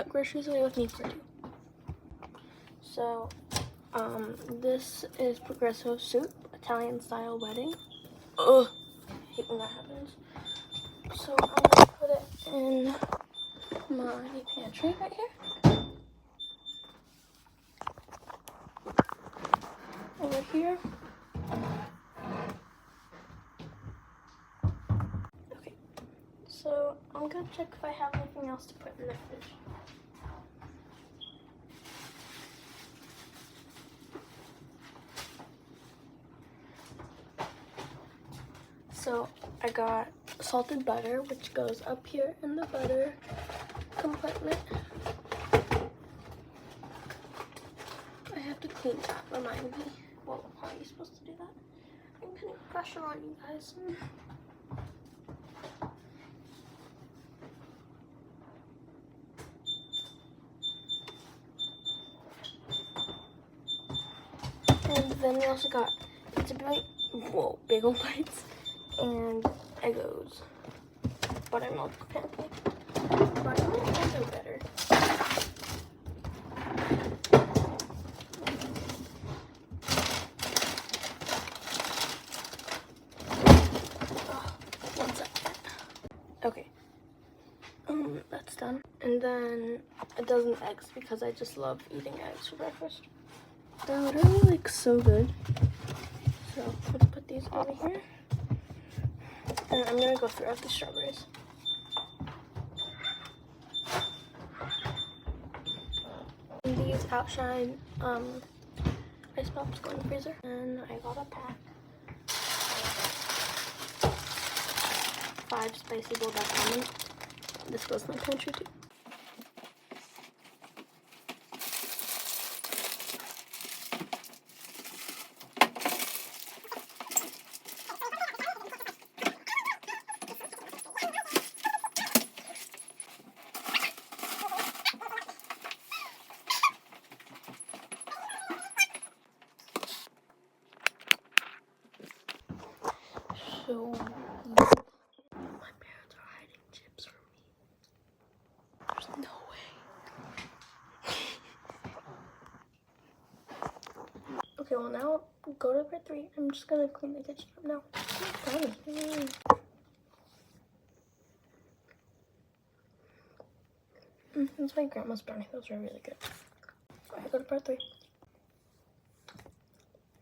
put groceries away with me for 2. So, this is Progresso soup, Italian style wedding. Ugh, I hate when that happens. So I'm gonna put it in my pantry right here. Over here. Okay, so I'm gonna check if I have anything else to put in the fridge. So I got salted butter, which goes up here in the butter compartment. I have to clean that, remind me. Well, how are you supposed to do that? I'm putting pressure on you guys. And then we also got pizza bite, whoa, bagel bites, and Eggos. Buttermilk pancake. Buttermilk ones are better. One second. Okay. That's done. And then a dozen eggs because I just love eating eggs for breakfast. That literally looks so good. So let's put these over here. And I'm gonna go through the strawberries. And these outshine ice pops go in the freezer. And I got a pack. 5 spicy bulldog ramen. This goes in my pantry too. So my parents are hiding chips from me. There's no way. Okay, well now go to part 3. I'm just gonna clean the kitchen up now. It's my grandma's brownie. Those are really good. Alright, go to part 3.